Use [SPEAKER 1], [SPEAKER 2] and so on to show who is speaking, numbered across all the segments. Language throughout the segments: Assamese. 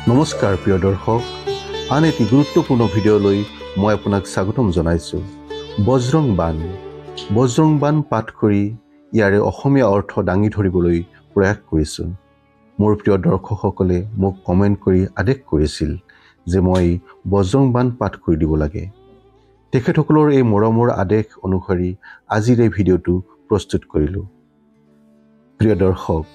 [SPEAKER 1] নমস্কাৰ প্ৰিয় দৰ্শক, আন এটি গুৰুত্বপূৰ্ণ ভিডিঅ'লৈ মই আপোনাক স্বাগতম জনাইছোঁ। বজ্ৰং বান পাঠ কৰি ইয়াৰে অসমীয়া অৰ্থ দাঙি ধৰিবলৈ প্ৰয়াস কৰিছোঁ। মোৰ প্ৰিয় দৰ্শকসকলে মোক কমেণ্ট কৰি আদেশ কৰিছিল যে মই বজ্ৰং বান পাঠ কৰি দিব লাগে। তেখেতসকলৰ এই মৰমৰ আদেশ অনুসৰি আজিৰ এই ভিডিঅ'টো প্ৰস্তুত কৰিলোঁ। প্ৰিয় দৰ্শক,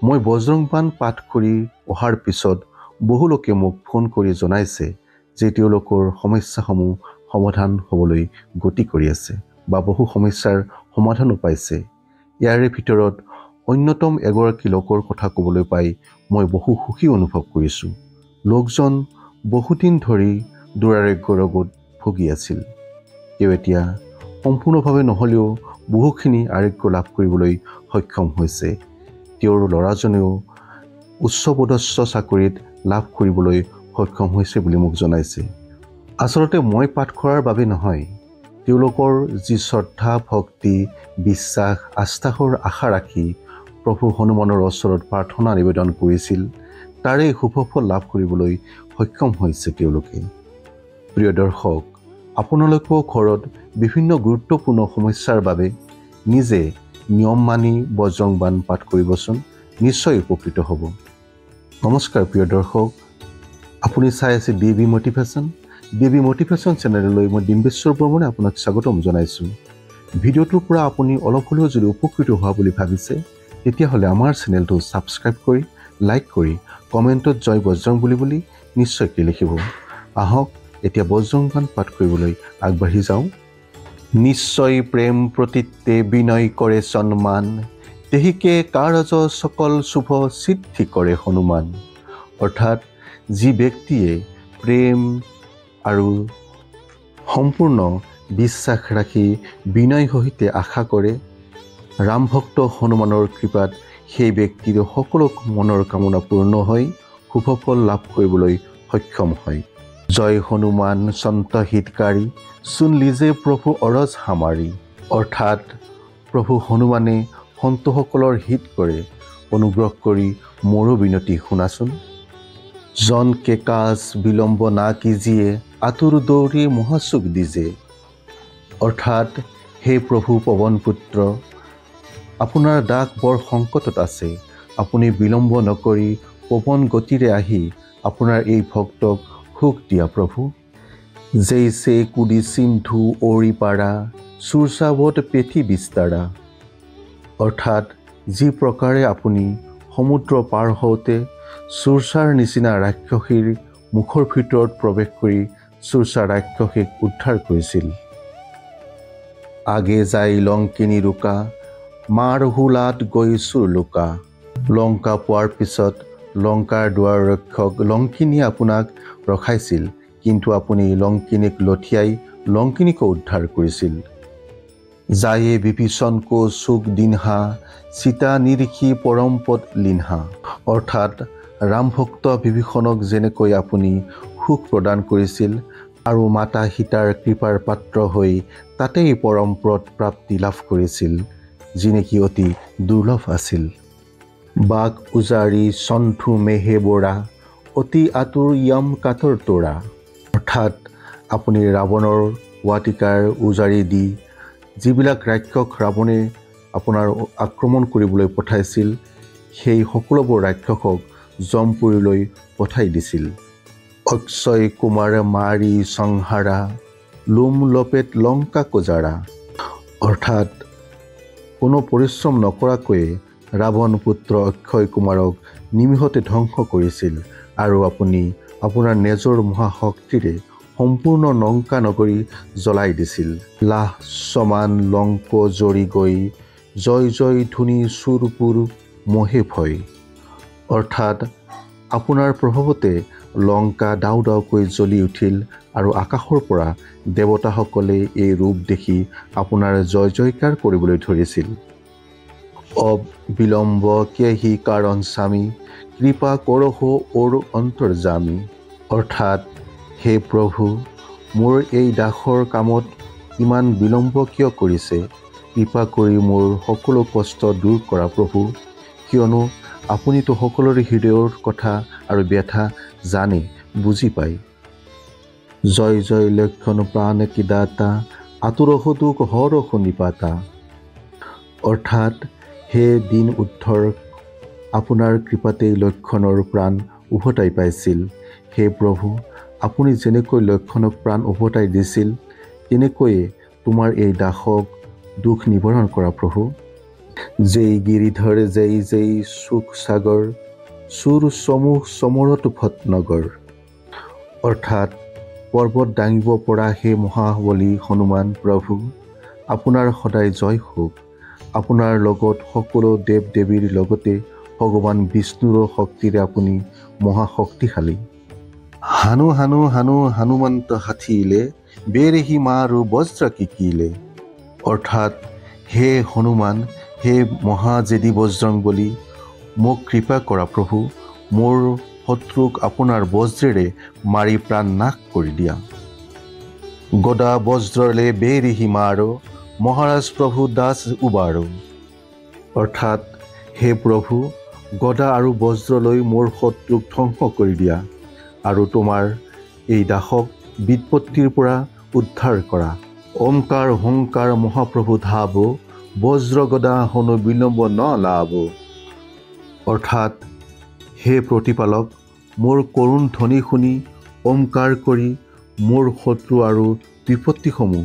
[SPEAKER 1] মই বজ্ৰং বান পাঠ কৰি অহাৰ পিছত বহু লোকে মোক ফোন কৰি জনাইছে যে তেওঁলোকৰ সমস্যাসমূহ সমাধান হ'বলৈ গতি কৰি আছে বা বহু সমস্যাৰ সমাধানো পাইছে। ইয়াৰে ভিতৰত অন্যতম এগৰাকী লোকৰ কথা ক'বলৈ পাই মই বহু সুখী অনুভৱ কৰিছোঁ। লোকজন বহুদিন ধৰি দুৰাৰোগ্য ৰোগত ভুগি আছিল। তেওঁ এতিয়া সম্পূৰ্ণভাৱে নহ'লেও বহুখিনি আৰোগ্য লাভ কৰিবলৈ সক্ষম হৈছে। তেওঁৰ ল'ৰাজনেও উচ্চপদস্থ চাকৰিত লাভ কৰিবলৈ সক্ষম হৈছে বুলি মোক জনাইছে। আচলতে মই পাঠ কৰাৰ বাবে নহয়, তেওঁলোকৰ যি শ্ৰদ্ধা, ভক্তি, বিশ্বাস, আস্থাৰ আশা ৰাখি প্ৰভু হনুমানৰ ওচৰত প্ৰাৰ্থনা নিবেদন কৰিছিল, তাৰে শুভফল লাভ কৰিবলৈ সক্ষম হৈছে তেওঁলোকে। প্ৰিয় দৰ্শক, আপোনালোকেও ঘৰত বিভিন্ন গুৰুত্বপূৰ্ণ সমস্যাৰ বাবে নিজে নিয়ম মানি বজ্ৰং বান পাঠ কৰিবচোন, নিশ্চয় উপকৃত হ'ব। নমস্কাৰ প্ৰিয় দৰ্শক, আপুনি চাই আছে DB মটিভেশ্যন চেনেললৈ মই ডিম্বেশ্বৰ বৰ্মনে আপোনাক স্বাগতম জনাইছোঁ। ভিডিঅ'টোৰ পৰা আপুনি অলপ হ'লেও যদি উপকৃত হোৱা বুলি ভাবিছে, তেতিয়াহ'লে আমাৰ চেনেলটো ছাবস্ক্ৰাইব কৰি, লাইক কৰি, কমেণ্টত জয় বজ্ৰং বুলি নিশ্চয়কৈ লিখিব। আহক এতিয়া বজ্ৰং বান পাঠ কৰিবলৈ আগবাঢ়ি যাওঁ। নিশ্চয় প্ৰেম প্ৰতিত্বে বিনয় কৰে সন্মান, তেহিকে কাৰজ সকল শুভ সিদ্ধি কৰে হনুমান। অৰ্থাৎ যি ব্যক্তিয়ে প্ৰেম আৰু সম্পূৰ্ণ বিশ্বাস ৰাখি বিনয় সহিতে আশা কৰে, ৰাম ভক্ত হনুমানৰ কৃপাত সেই ব্যক্তিৰ সকলো মনৰ কামনা পূৰ্ণ হৈ শুভফল লাভ কৰিবলৈ সক্ষম হয়। জয় হনুমান সন্ত হিতকাৰী, চুন লিজে প্ৰভু অৰজ হামাৰী। অৰ্থাৎ প্ৰভু হনুমানে সন্তসকলৰ হিত কৰে, অনুগ্ৰহ কৰি মোৰো বিনতি শুনাচোন। জন কে কাজ বিলম্ব না কিজিয়ে, আতুৰ দৌৰি মহাসুখ দিজে। অৰ্থাৎ হে প্ৰভু পৱন পুত্ৰ, আপোনাৰ দাস বৰ সংকটত আছে, আপুনি বিলম্ব নকৰি পৱন গতিৰে আহি আপোনাৰ এই ভক্তক সুখ দিয়া প্ৰভু। জেইছে কুদি সিন্ধু অৰি পাৰা, চূৰ্যাৱত পেথি বিস্তাৰা। অৰ্থাৎ যি প্ৰকাৰে আপুনি সমুদ্ৰ পাৰ হওঁতে চূৰ্যাৰ নিচিনা ৰাক্ষসীৰ মুখৰ ভিতৰত প্ৰৱেশ কৰি চূৰ্যা ৰাক্ষসীক উদ্ধাৰ কৰিছিল। আগে যাই লংকিনী ৰোকা, মাৰ হুলাত গৈ চুৰ লুকা। লংকা পোৱাৰ পিছত লংকাৰ দুৱাৰ ৰক্ষক লংকিনীয়ে আপোনাক ৰখাইছিল, কিন্তু আপুনি লংকিনীক লঠিয়াই লংকিনীকো উদ্ধাৰ কৰিছিল। যায়ে বিভীষণকো চুক দিনহা, সীতা নিৰিখি পৰমপদ লিনহা। অৰ্থাৎ ৰাম ভক্ত বিভীষণক যেনেকৈ আপুনি সুখ প্ৰদান কৰিছিল আৰু মাতা সীতাৰ কৃপাৰ পাত্ৰ হৈ তাতেই পৰমপদ প্ৰাপ্তি লাভ কৰিছিল, যি নেকি অতি দুৰ্লভ আছিল। বাক উজাৰি চণ্ঠু মেহে বৰা, অতি আতুৰ য়াম কাতৰ তোৰা। অৰ্থাৎ আপুনি ৰাৱণৰ ৱাটিকাৰ উজাৰি দি যিবিলাক ৰাক্ষস ৰাৱণে আপোনাৰ আক্ৰমণ কৰিবলৈ পঠাইছিল, সেই সকলোবোৰ ৰাক্ষসক জমপুৰীলৈ পঠাই দিছিল। অক্ষয় কুমাৰ মাৰি সংহাৰা, লোম লপেট লংকা কোজাৰা। অৰ্থাৎ কোনো পৰিশ্ৰম নকৰাকৈয়ে ৰাৱণ পুত্ৰ অক্ষয় কুমাৰক নিমিষতে ধ্বংস কৰিছিল আৰু আপুনি আপোনাৰ নিজৰ মহাশক্তিৰে সম্পূৰ্ণ লংকা নগৰী জ্বলাই দিছিল। লাহ সমান লংক জৰি গৈ, জয় জয় ধুনি চুৰপুৰ মহে ভয়। অৰ্থাৎ আপোনাৰ প্ৰভাৱতে লংকা দাও দাওকৈ জ্বলি উঠিল আৰু আকাশৰ পৰা দেৱতাসকলে এই ৰূপ দেখি আপোনাৰ জয় জয়কাৰ কৰিবলৈ ধৰিছিল। অবিলম্ব কেহি কাৰণ স্বামী, কৃপা কৰহ ওৰ অন্তৰ্যামী। অৰ্থাৎ হে প্ৰভু, মোৰ এই দাসৰ কামত ইমান বিলম্ব কিয় কৰিছে? কৃপা কৰি মোৰ সকলো কষ্ট দূৰ কৰা প্ৰভু, কিয়নো আপুনিতো সকলোৰে হৃদয়ৰ কথা আৰু ব্যথা জানে, বুজি পায়। জয় জয় লক্ষণ প্ৰাণ কি দাতা, আতুৰহ দুখ হৰহ নিপাতা। অৰ্থাৎ হে দিন উদ্ধাৰক, আপোনাৰ কৃপাতেই লক্ষণৰ প্ৰাণ উভতাই পাইছিল। হে প্ৰভু, আপুনি যেনেকৈ লক্ষণক প্ৰাণ উভতাই দিছিল, তেনেকৈয়ে তোমাৰ এই দাসক দুখ নিবাৰণ কৰা প্ৰভু। যেই গিৰিধৰ যেই যেই সুখ সাগৰ, চুৰ সমূহ সমৰত ভটনগৰ। অৰ্থাৎ পৰ্বত দাঙিব পৰা হে মহাবলী হনুমান প্ৰভু, আপোনাৰ সদায় জয় হওক। আপোনাৰ লগত সকলো দেৱ দেৱীৰ লগতে ভগৱান বিষ্ণুৰো শক্তিৰে আপুনি মহাশক্তিশালী। হানু হানু হানু হানুমন্ত হাথিলে, বেৰেহি মাৰু বজ্ৰ কিকিলে। অৰ্থাৎ হে হনুমান, হে মহাজেদী বজৰংবলী, মোক কৃপা কৰা প্ৰভু। মোৰ শত্ৰুক আপোনাৰ বজ্ৰেৰে মাৰি প্ৰাণ নাশ কৰি দিয়া। গদা বজ্ৰলে বেৰিহি মাৰো, মহাৰাজ প্ৰভু দাস উবাৰো। অৰ্থাৎ হে প্ৰভু, গদা আৰু বজ্ৰ লৈ মোৰ শত্ৰুক ধ্বংস কৰি দিয়া আৰু তোমাৰ এই দাসক বিপত্তিৰ পৰা উদ্ধাৰ কৰা। ওমকাৰ হুংকাৰ মহাপ্ৰভু ধাব, বজ্ৰ গদা হনু বিলম্ব ন লাভ। অৰ্থাৎ হে প্ৰতিপালক, মোৰ কৰুণ ধ্বনি শুনি ওমকাৰ কৰি মোৰ শত্ৰু আৰু বিপত্তিসমূহ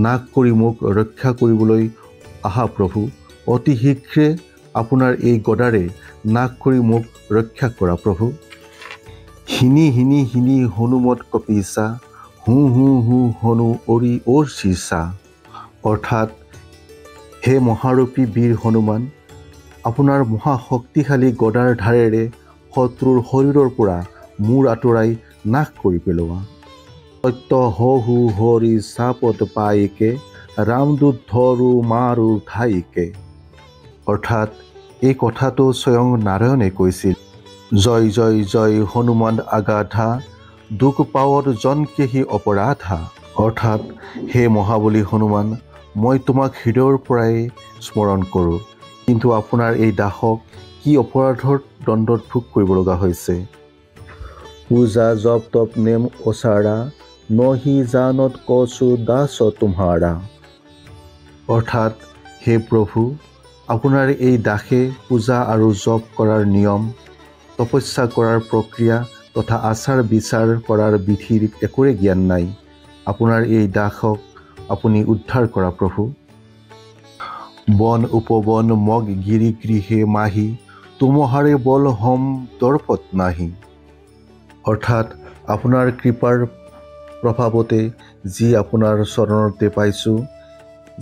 [SPEAKER 1] নাশ কৰি মোক ৰক্ষা কৰিবলৈ আহা প্ৰভু। অতি শীঘ্ৰে আপোনাৰ এই গদাৰে নাশ কৰি মোক ৰক্ষা কৰা প্ৰভু। হিনি হিনি হিনি হনুমত কপিছা, হু হু হু হনু অৰি অৰ চিছা। অৰ্থাৎ হে মহাৰূপী বীৰ হনুমান, আপোনাৰ মহাশক্তিশালী গদাৰ ধাৰেৰে শত্ৰুৰ শৰীৰৰ পৰা মূৰ আঁতৰাই নাশ কৰি পেলোৱা। সত্য হহু হৰি চাপত পাইকে, ৰামদূত ধৰু মাৰু ঠাইকে। অৰ্থাৎ এই কথাটো স্বয়ং নাৰায়ণে কৈছিল। জয় জয় জয় হনুমান আগাধা, দুখ পাৱত জনকেহি অপৰাধা। অৰ্থাৎ হে মহাবলী হনুমান, মই তোমাক হৃদয়ৰ পৰাই স্মৰণ কৰোঁ, কিন্তু আপোনাৰ এই দাসক কি অপৰাধৰ দণ্ডত ভোগ কৰিব লগা হৈছে। পূজা জপ তপ নেম ওচাৰা, নহি জানত কচু দাস তোমাৰা। অৰ্থাৎ হে প্ৰভু, আপোনাৰ এই দাসে পূজা আৰু জপ কৰাৰ নিয়ম, তপস্যা কৰাৰ প্ৰক্ৰিয়া তথা আচাৰ বিচাৰ কৰাৰ বিধিৰ একোৰে জ্ঞান নাই। আপোনাৰ এই দাসক আপুনি উদ্ধাৰ কৰা প্ৰভু। বন উপবন মগ গিৰি গৃহে মাহি, তুমহাৰে বল হম দৰ্পত নাহি। অৰ্থাৎ আপোনাৰ কৃপাৰ প্ৰভাৱতে যি আপোনাৰ চৰণতে পাইছোঁ,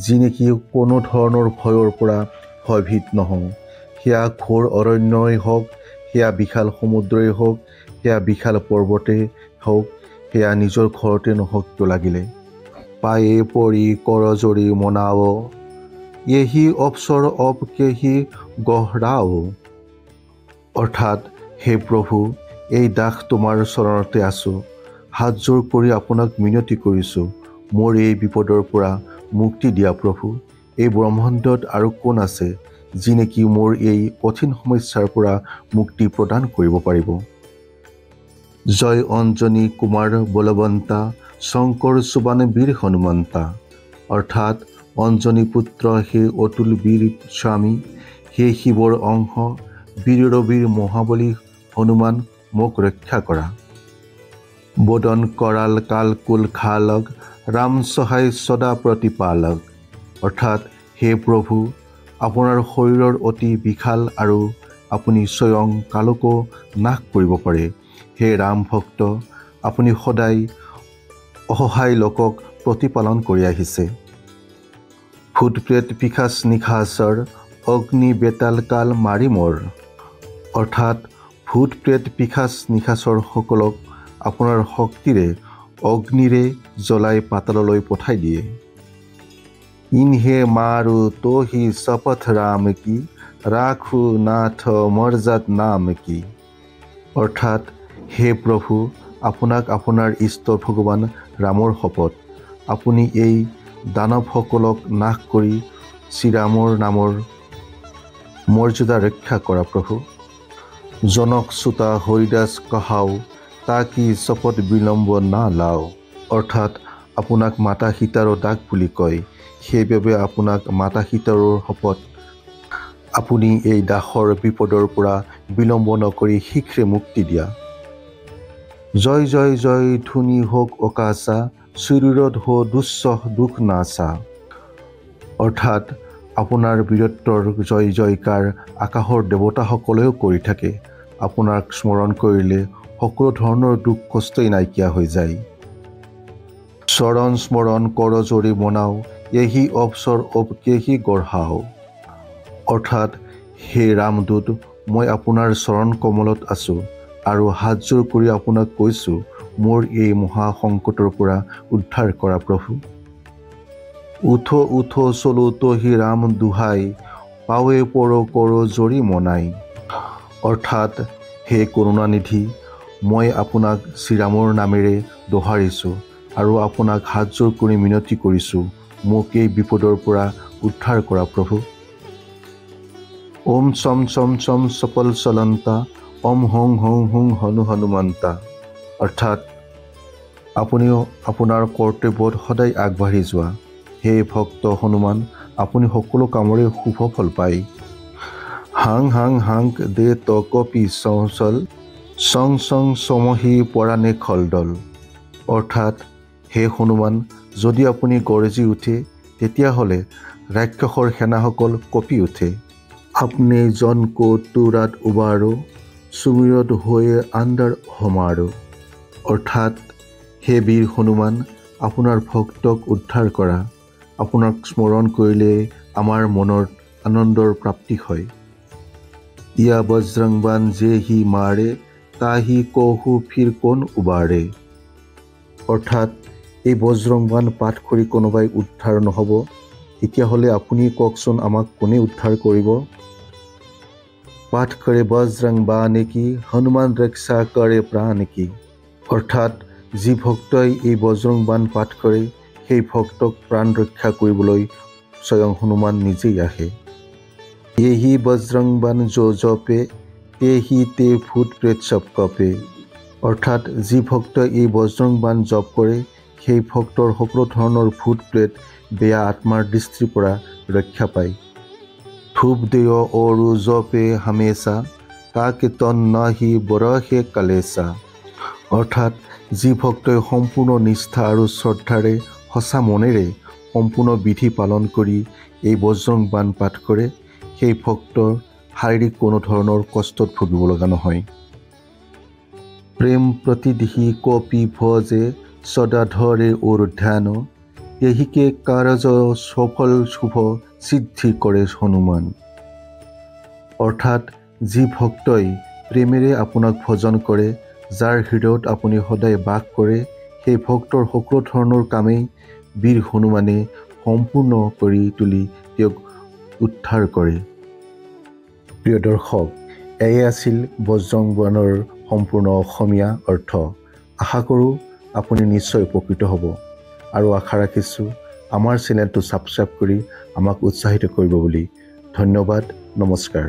[SPEAKER 1] যি নেকি কোনো ধৰণৰ ভয়ৰ পৰা ভয়ভীত নহওঁ। সেয়া ঘোৰ অৰণ্যই হওক, সেয়া বিশাল সমুদ্ৰই হওক, সেয়া বিশাল পৰ্বতেই হওক, সেয়া নিজৰ ঘৰতে নহওক কিয় লাগিলে। পায়ে পৰি কৰজৰি মনাও, এহি অৱসৰ অব কেহি গহৰাও। অৰ্থাৎ হে প্ৰভু, এই দাস তোমাৰ চৰণতে আছোঁ, হাতযোৰ কৰি আপোনাক মিনতি কৰিছোঁ, মোৰ এই বিপদৰ পৰা মুক্তি দিয়া প্ৰভু। এই ব্ৰহ্মাণ্ডত আৰু কোন আছে যি নেকি মোৰ এই কঠিন সমস্যাৰ পৰা মুক্তি প্ৰদান কৰিব পাৰিব। জয় অঞ্জনী কুমাৰ বলৱন্তা, শংকৰ সুবান বীৰ হনুমন্তা। অৰ্থাৎ অঞ্জনী পুত্ৰ হে অতুল বীৰ স্বামী, হে শিৱৰ অংশ, বীৰৰ বীৰ মহাবলী হনুমান, মোক ৰক্ষা কৰা। বদন কৰাল কালকুল খালক, ৰাম সহায় সদা প্ৰতিপালক। অৰ্থাৎ হে প্ৰভু, আপোনাৰ শৰীৰৰ অতি বিশাল আৰু আপুনি স্বয়ং কালকো নাশ কৰিব পাৰে। হে ৰাম ভক্ত, আপুনি সদায় অসহায় লোকক প্ৰতিপালন কৰি আহিছে। ভূত প্ৰেত পিশাচ নিশাচৰ, অগ্নি বেতাল কাল মাৰি মৰ। অৰ্থাৎ ভূত প্ৰেত পিশাচ নিশাচৰ সকলক আপোনাৰ শক্তিৰে অগ্নিৰে জ্বলাই পাতাললৈ পঠাই দিয়ে। ইনহে মাৰু তহি শপথ ৰাম কি, ৰাখু নাথ মৰ্যাদ নাম কি। অৰ্থাৎ হে প্ৰভু, আপোনাক আপোনাৰ ইষ্ট ভগৱান ৰামৰ শপত, আপুনি এই দানৱসকলক নাশ কৰি শ্ৰীৰামৰ নামৰ মৰ্যাদা ৰক্ষা কৰা প্ৰভু। জনক চোতা হৰিদাস কহাও তাকি চপত বিলম্ব না লাও। অৰ্থাৎ আপোনাক মাতা সীতাৰৰ দাগ বুলি কয়, সেইবাবে আপোনাক মাতা সীতাৰৰ শপত আপুনি এই দাসৰ বিপদৰ পৰা বিলম্ব নকৰি শীঘ্ৰে মুক্তি দিয়া। জয় জয় জয় ধুনী হওক অকাশা, শৰীৰত হ দুঃসহ দুখ নাচা। অৰ্থাৎ আপোনাৰ বীৰত্বৰ জয় জয়কাৰ আকাশৰ দেৱতাসকলেও কৰি থাকে। আপোনাক স্মৰণ কৰিলে সকলো ধৰণৰ দুখ কষ্টই নাইকিয়া হৈ যায়। চৰণ স্মৰণ কৰ জৰি মনাও, এহি অৱসৰ অবকেহি গঢ়াও। অৰ্থাৎ হে ৰামদূত, মই আপোনাৰ চৰণ কমলত আছোঁ আৰু হাতযোৰ কৰি আপোনাক কৈছোঁ, মোৰ এই মহা সংকটৰ পৰা উদ্ধাৰ কৰা প্ৰভু। উঠো উঠো চলো তহি ৰাম দোহাই, পাৱে পৰ কৰ জৰি মনাই। অৰ্থাৎ হে কৰুণানিধি, মই আপোনাক শ্ৰীৰামৰ নামেৰে দোহাৰিছোঁ আৰু আপোনাক হাতযোৰ কৰি মিনতি কৰিছোঁ, মোক এই বিপদৰ পৰা উদ্ধাৰ কৰা প্ৰভু। ওম চম চম চম চপল চলন্তা, ওম হং হং হুং হনু হনুমন্তা। অৰ্থাৎ আপুনিও আপোনাৰ কৰ্তব্যত সদায় আগবাঢ়ি যোৱা। হে ভক্ত হনুমান, আপুনি সকলো কামৰে শুভ ফল পায়। হাং হাং হাং দে ত কপি চঞ্চল, চং চং চমহি পৰাণে খলদল। অৰ্থাৎ হে হনুমান, যদি আপুনি গৰজি উঠে তেতিয়াহ'লে ৰাক্ষসৰ সেনাসকল কঁপি উঠে। আপনি জন কো তুৰাত উবাৰো, সুমিৰত হৈয়ে আণ্ডাৰ হমাৰো। অৰ্থাৎ হে বীৰ হনুমান, আপোনাৰ ভক্তক উদ্ধাৰ কৰা। আপোনাক স্মৰণ কৰিলে আমাৰ মনত আনন্দৰ প্ৰাপ্তি হয়। ইয়া বজ্ৰংবান যে হি মাৰে, তাহি কহু ফিৰ কোন উবাৰে। অৰ্থাৎ এই বজ্ৰংবান পাঠ কৰি কোনোবাই উদ্ধাৰ নহ'ব, তেতিয়াহ'লে আপুনি কওকচোন আমাক কোনে উদ্ধাৰ কৰিব? পাঠ কৰে বজ্ৰংবানে কি, হনুমান ৰক্ষা কৰে প্ৰাণ কি। অৰ্থাৎ যি ভক্তই এই বজ্ৰংবান পাঠ কৰে, সেই ভক্তক প্ৰাণ ৰক্ষা কৰিবলৈ স্বয়ং হনুমান নিজেই আহে। এহি বজ্ৰংবান যো জপে, তেহি তে ভূত প্ৰেত সব কপে। অৰ্থাৎ যি ভক্তই এই বজ্ৰংবান জপ কৰে, সেই ভক্তৰ সকলো ধৰণৰ ভূত প্ৰেত বেয়া আত্মাৰ দৃষ্টিৰ পৰা ৰক্ষা পায়। ধূপ দেয় অৰু জপে হামেশা, তাকে তন নাহি বৰহে কালেচা। অৰ্থাৎ যি ভক্তই সম্পূৰ্ণ নিষ্ঠা আৰু শ্ৰদ্ধাৰে সঁচা মনেৰে সম্পূৰ্ণ বিধি পালন কৰি এই বজ্ৰংবান পাঠ কৰে, সেই ভক্তৰ শাৰীৰিক কোনো ধৰণৰ কষ্টত ভুগিব লগা নহয়। প্ৰেম প্ৰতিদিহি কপি ভজে, সদা ধৰে ওৰ ধ্যান, এহিকে কাৰ্য সফল শুভ সিদ্ধি কৰে হনুমান। অৰ্থাৎ যি ভক্তই প্ৰেমেৰে আপোনাক ভজন কৰে, যাৰ হৃদয়ত আপুনি সদায় বাস কৰে, সেই ভক্তৰ সকলো ধৰণৰ কামেই বীৰ হনুমানে সম্পূৰ্ণ কৰি তুলি তেওঁক উদ্ধাৰ কৰে। প্ৰিয় দৰ্শক, এয়ে আছিল বজ্ৰংবানৰ সম্পূৰ্ণ অসমীয়া অৰ্থ। আশা কৰোঁ আপুনি নিশ্চয় উপকৃত হ'ব আৰু আশা ৰাখিছোঁ আমাৰ চেনেলটো ছাবস্ক্ৰাইব কৰি আমাক উৎসাহিত কৰিব বুলি। ধন্যবাদ, নমস্কাৰ।